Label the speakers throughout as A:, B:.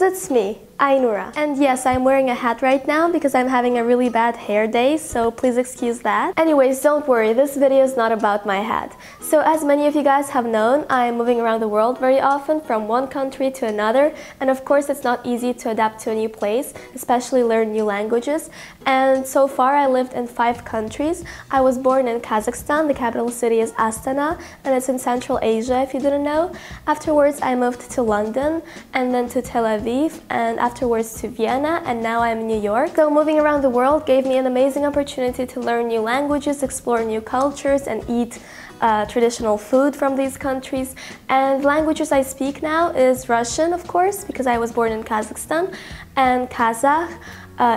A: it's me, Ainura. And yes, I'm wearing a hat right now because I'm having a really bad hair day, so please excuse that. Anyways, don't worry, this video is not about my hat. So as many of you guys have known, I'm moving around the world very often from one country to another, and of course it's not easy to adapt to a new place, especially learn new languages. And so far I lived in 5 countries. I was born in Kazakhstan, the capital city is Astana, and it's in Central Asia if you didn't know. Afterwards I moved to London, and then to Tel Aviv, and afterwards to Vienna, and now I'm in New York. So moving around the world gave me an amazing opportunity to learn new languages, explore new cultures, and eat traditional food from these countries. And languages I speak now is Russian, of course, because I was born in Kazakhstan, and Kazakh,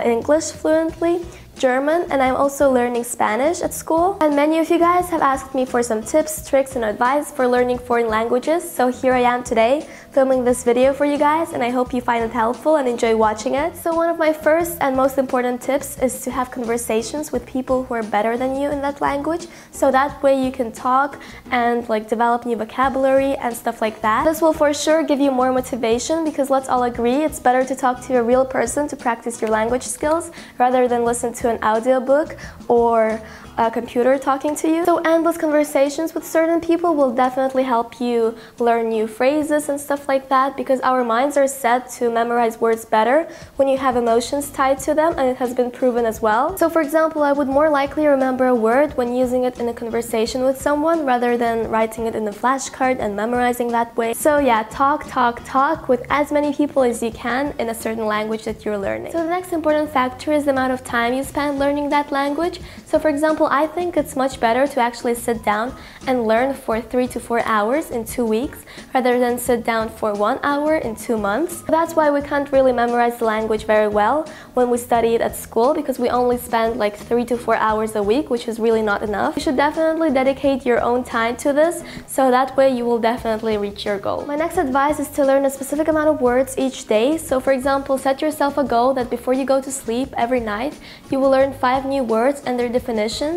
A: English fluently, German, and I'm also learning Spanish at school. And many of you guys have asked me for some tips, tricks, and advice for learning foreign languages, so here I am today filming this video for you guys, and I hope you find it helpful and enjoy watching it. So one of my first and most important tips is to have conversations with people who are better than you in that language, so that way you can talk and develop new vocabulary and stuff like that. This will for sure give you more motivation, because let's all agree it's better to talk to a real person to practice your language skills rather than listen to an audiobook or a computer talking to you. So endless conversations with certain people will definitely help you learn new phrases and stuff like that, because our minds are set to memorize words better when you have emotions tied to them, and it has been proven as well. So for example, I would more likely remember a word when using it in a conversation with someone rather than writing it in a flashcard and memorizing that way. So yeah, talk with as many people as you can in a certain language that you're learning. So the next important factor is the amount of time you spend learning that language. So for example, I think it's much better to actually sit down and learn for 3 to 4 hours in 2 weeks rather than sit down for 1 hour in 2 months. That's why we can't really memorize the language very well when we study it at school, because we only spend 3 to 4 hours a week, which is really not enough. You should definitely dedicate your own time to this, so that way you will definitely reach your goal. My next advice is to learn a specific amount of words each day. So for example, set yourself a goal that before you go to sleep every night, you will learn 5 new words and their definitions.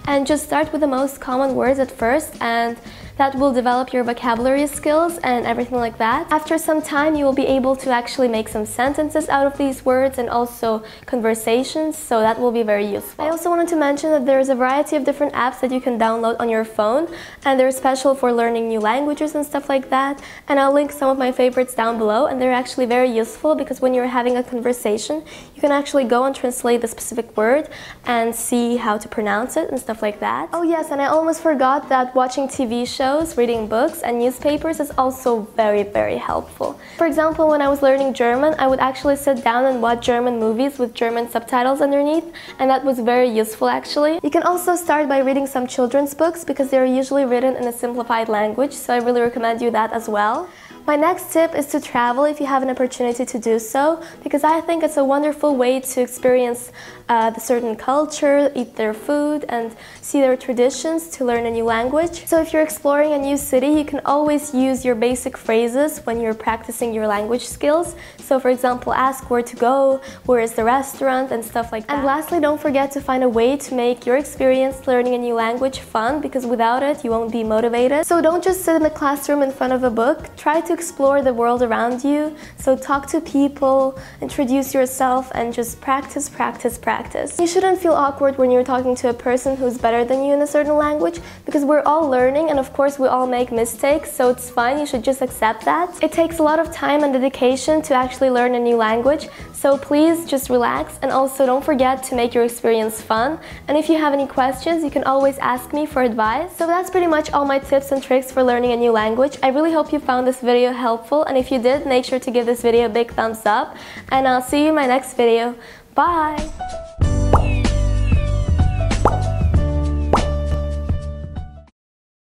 A: And just start with the most common words at first, and that will develop your vocabulary skills and everything like that. After some time, you will be able to actually make some sentences out of these words and also conversations, so that will be very useful. I also wanted to mention that there is a variety of different apps that you can download on your phone, and they're special for learning new languages and stuff like that. And I'll link some of my favorites down below, and they're actually very useful because when you're having a conversation, you can actually go and translate the specific word and see how to pronounce it and stuff like that. Oh yes, and I almost forgot that watching TV shows, reading books, and newspapers is also very helpful. For example, when I was learning German, I would actually sit down and watch German movies with German subtitles underneath, and that was very useful actually. You can also start by reading some children's books because they're usually written in a simplified language, so I really recommend you that as well. My next tip is to travel if you have an opportunity to do so, because I think it's a wonderful way to experience the certain culture, eat their food, and see their traditions to learn a new language. So if you're exploring a new city, you can always use your basic phrases when you're practicing your language skills. So for example, ask where to go, where is the restaurant, and stuff like that. And lastly, don't forget to find a way to make your experience learning a new language fun, because without it, you won't be motivated. So don't just sit in the classroom in front of a book. Try to explore the world around you. So talk to people, introduce yourself, and just practice. You shouldn't feel awkward when you're talking to a person who's better than you in a certain language, because we're all learning, and of course we all make mistakes, so it's fine. You should just accept that. It takes a lot of time and dedication to actually learn a new language, so please just relax, and also don't forget to make your experience fun. And if you have any questions, you can always ask me for advice. So that's pretty much all my tips and tricks for learning a new language. I really hope you found this video helpful, and if you did, make sure to give this video a big thumbs up, and I'll see you in my next video. Bye!